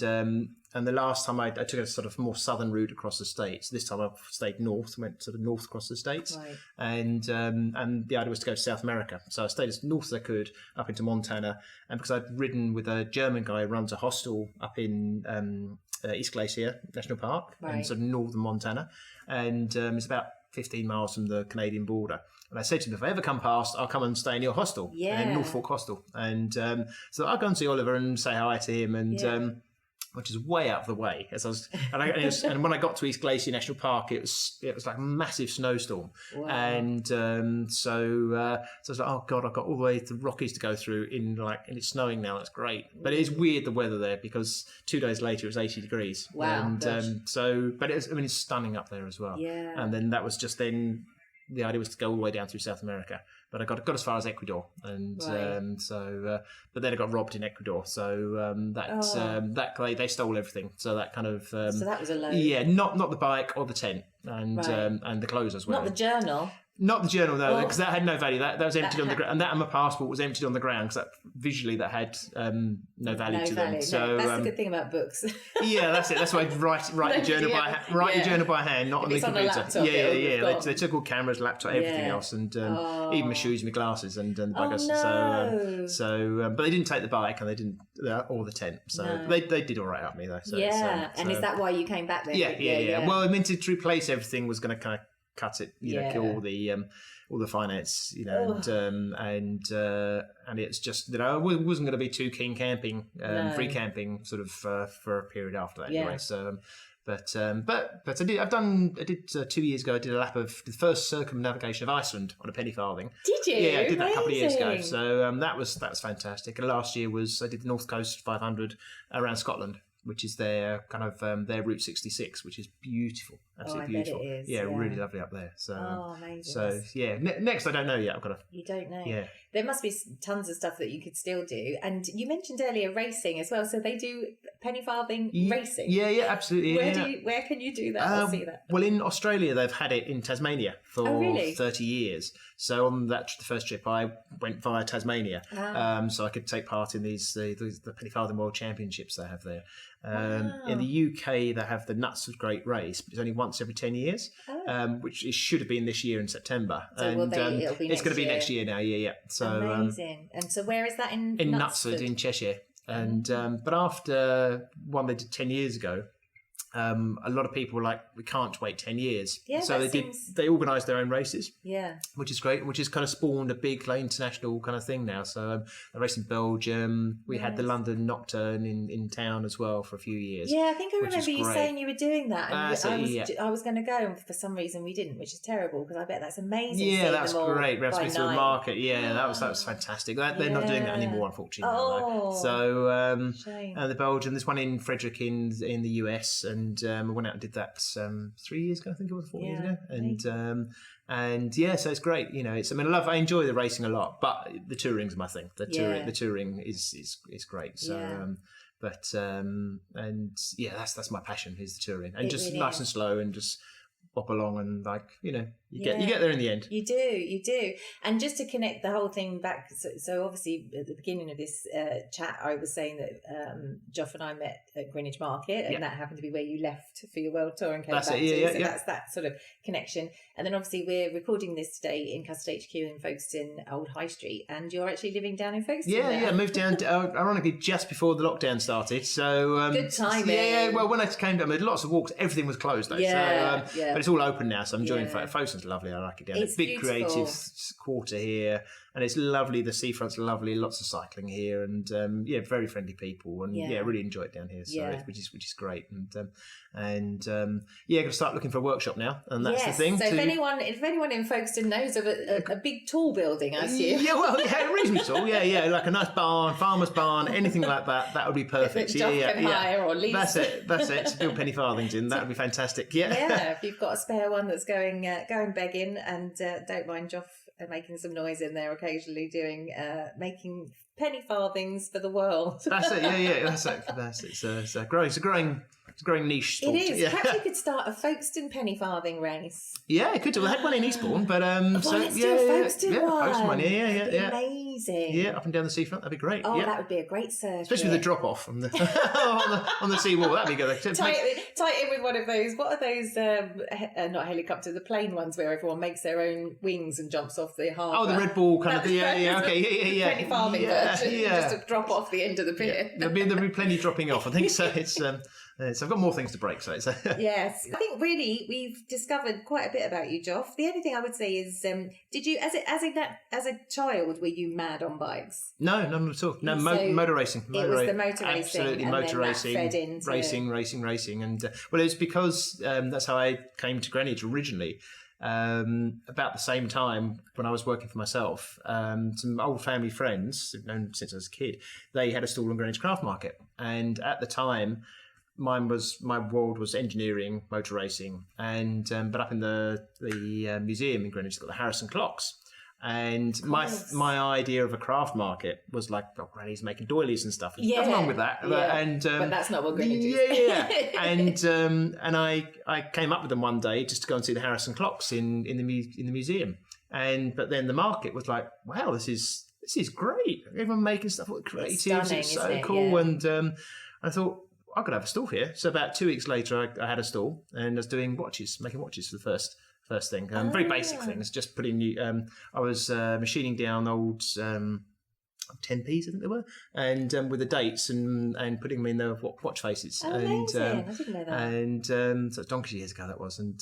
the last time I took a sort of more southern route across the states. This time I stayed north, went sort of north across the states. Right. And the idea was to go to South America. So I stayed as north as I could up into Montana. And because I'd ridden with a German guy who runs a hostel up in East Glacier National Park, in sort of northern Montana, and it's about 15 miles from the Canadian border. And I said to him, if I ever come past, I'll come and stay in your hostel, in Norfolk Hostel. And so I'll go and see Oliver and say hi to him, and which is way out of the way. And when I got to East Glacier National Park, it was like a massive snowstorm. Wow. And so I was like, oh God, I've got all the way to the Rockies to go through and it's snowing now. That's great. But it is weird, the weather there, because 2 days later it was 80 degrees. Wow. And but it's stunning up there as well. Yeah. And then that was just then. The idea was to go all the way down through South America, but I got as far as Ecuador, and but then I got robbed in Ecuador. So they stole everything. So that kind of so that was a load. Yeah, not the bike or the tent, and the clothes as well. Not the journal. Not the journal, though, because that had no value. That was emptied on the ground, and that and my passport was emptied on the ground because visually that had no value to them. So that's the good thing about books. Yeah, that's it. That's why I write your journal by hand. Your journal by hand, not on the computer. Laptop, They took all cameras, laptop, everything else, and even my shoes, my glasses, and the buggers. But they didn't take the bike, and they didn't or the tent. So they did all right up me though. So, and is that why you came back then? Yeah. Well, I mean, to replace everything was going to kind of cut it, kill all the finance, and it's just I wasn't going to be too keen camping, free camping, sort of for a period after that anyway. So, but I did 2 years ago. I did a lap of the first circumnavigation of Iceland on a penny farthing. Did you? Yeah, I did that a couple of years ago. So that was fantastic. And last year I did the North Coast 500 around Scotland, which is their kind of their Route 66, which is beautiful, absolutely beautiful. Bet it is, really lovely up there. So, amazing. So next I don't know yet. You don't know. Yeah, there must be tons of stuff that you could still do. And you mentioned earlier racing as well. So they do penny farthing racing? Yeah, absolutely. Where can you do that or see that? Well, in Australia, they've had it in Tasmania for 30 years. So on the first trip, I went via Tasmania, so I could take part in the penny farthing world championships they have there. In the UK, they have the Nuts of Great Race, but it's only once every 10 years, which it should have been this year in September. So and it'll be it's going to be next year now. Yeah. So amazing. And so where is that in Knutsford in Cheshire? And but after one they did 10 years ago, a lot of people were like, we can't wait 10 years. Yeah, so they organised their own races. Yeah. Which is great, which has kind of spawned a big international kind of thing now. So a race in Belgium. We had the London Nocturne in town as well for a few years. Yeah, I think I remember you saying you were doing that. And I was going to go, and for some reason we didn't, which is terrible because I bet that's amazing. Yeah, that was great. Greenwich Market. Yeah, that was fantastic. They're not doing that anymore, unfortunately. So and the Belgium, there's one in Frederick in the US, and I went out and did that 3 years ago, I think it was 4 years ago, and yeah, so it's great. I enjoy the racing a lot, but the touring's my thing. The touring is great. So that's my passion, is the touring, and just really nice and slow and just bop along and you get there in the end. You do. And just to connect the whole thing back, so obviously at the beginning of this chat, I was saying that Joff and I met at Greenwich Market, and that happened to be where you left for your world tour and came back to. That's that sort of connection. And then obviously we're recording this today in Custard HQ in Folkestone, Old High Street, and you're actually living down in Folkestone. Yeah, moved down ironically just before the lockdown started. So good timing. Yeah. Well, when I came down, there were lots of walks. Everything was closed though. But it's all open now, so I'm enjoying Folkestone's lovely. I like it down there. It's big, beautiful. Creative quarter here, and it's lovely. The seafront's lovely. Lots of cycling here, and very friendly people, and really enjoy it down here. So which is great, and going to start looking for a workshop now, and that's the thing. So if anyone in Folkestone knows of a big tall building, I assume. Reasonably tall. Like a nice barn, farmer's barn, anything like that. That would be perfect. Hire or lease. That's it. To build penny farthings in, that would be fantastic. Yeah. If you've got a spare one that's going begging, and don't mind Joff making some noise in there occasionally, making penny farthings for the world. That's it. That's it. It's a growing niche sport. It is. Perhaps you could start a Folkestone penny farthing race. Yeah, it could do. We had one in Eastbourne, but let's do a Folkestone one. Folkestone one. Yeah. Amazing. Yeah, up and down the seafront, that'd be great. Oh, that would be a great circuit. Especially with the drop off on the seawall, that'd be good. Tie in with one of those. What are those? Not helicopter, the plane ones where everyone makes their own wings and jumps off the harbour. Oh, the Red Bull kind of. Yeah. Penny farthing version. Just to drop off the end of the pier. There'll be plenty dropping off. I think so. So I've got more things to break. So yes, I think really we've discovered quite a bit about you, Joff. The only thing I would say is, did you, as a child, were you mad on bikes? No, none at all. No, motor racing. It was the motor racing, absolutely motor racing, racing, and it's because that's how I came to Greenwich originally. About the same time when I was working for myself, some old family friends I've known since I was a kid, they had a stall on Greenwich Craft Market, and at the time my world was engineering, motor racing, and but up in the museum in Greenwich, got the Harrison clocks. And my idea of a craft market was like, Granny's making doilies and stuff. There's nothing wrong with that. But that's not what Greenwich is. And I came up with them one day just to go and see the Harrison clocks in the museum. But then the market was like, wow, this is great. Everyone making stuff with creatives. It's so cool. Yeah. And I thought, I could have a stall here. So about 2 weeks later, I had a stall and I was doing making watches for the first thing. Very basic things, just putting new. I was machining down old 10p's, I think they were, and with the dates and putting them in the watch faces. Amazing! I didn't know that. And so donkey years ago that was, and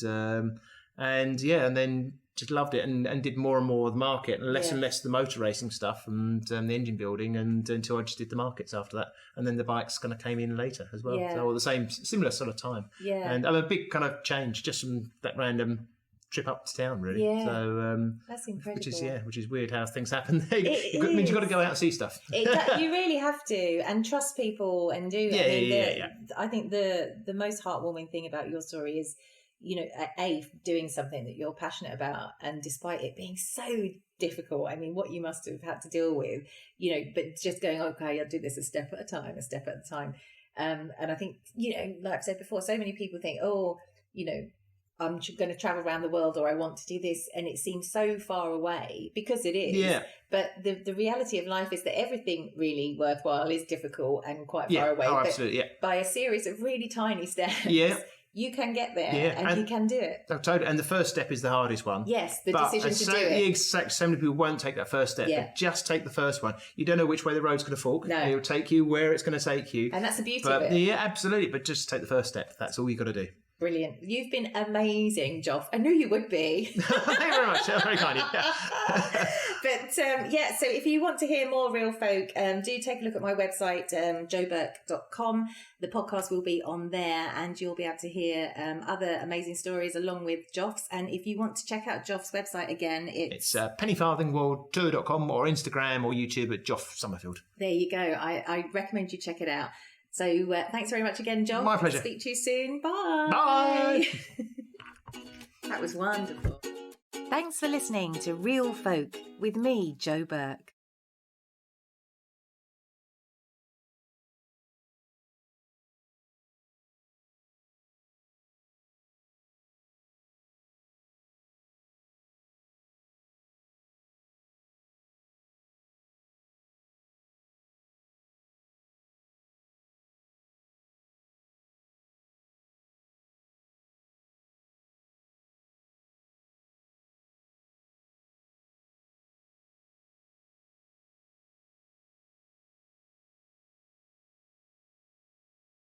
then just loved it and did more and more of the market and less of the motor racing stuff and the engine building, and until I just did the markets after that, and then the bikes kind of came in later as well. So similar sort of time. Yeah, and I'm a big kind of change just from that random trip up to town, really. Yeah, so that's incredible. Which is weird how things happen. It means you've got to go out and see stuff. You really have to, and trust people and do. I think the most heartwarming thing about your story is, doing something that you're passionate about, and despite it being so difficult, I mean, what you must have had to deal with, but just going, okay, I'll do this a step at a time. And I think, like I've said before, so many people think, I'm going to travel around the world, or I want to do this, and it seems so far away, because it is. Yeah. But the reality of life is that everything really worthwhile is difficult and quite far away. Oh, absolutely. Yeah. By a series of really tiny steps, you can get there, and you can do it. Oh, totally. And the first step is the hardest one. Yes, the decision to do it. So many people won't take that first step, but just take the first one. You don't know which way the road's going to fork. No. It'll take you where it's going to take you. And that's the beauty of it. Yeah, absolutely. But just take the first step. That's all you've got to do. Brilliant. You've been amazing, Joff. I knew you would be. Thank you very much. Very kind of you. But so if you want to hear more Real Folk, do take a look at my website, joburke.com. The podcast will be on there, and you'll be able to hear other amazing stories along with Joff's. And if you want to check out Joff's website again, it's pennyfarthingworldtour.com, or Instagram or YouTube at Joff Summerfield. There you go. I recommend you check it out. So thanks very much again, Joff. My pleasure. Speak to you soon. Bye. Bye. That was wonderful. Thanks for listening to Real Folk with me, Jo Burke.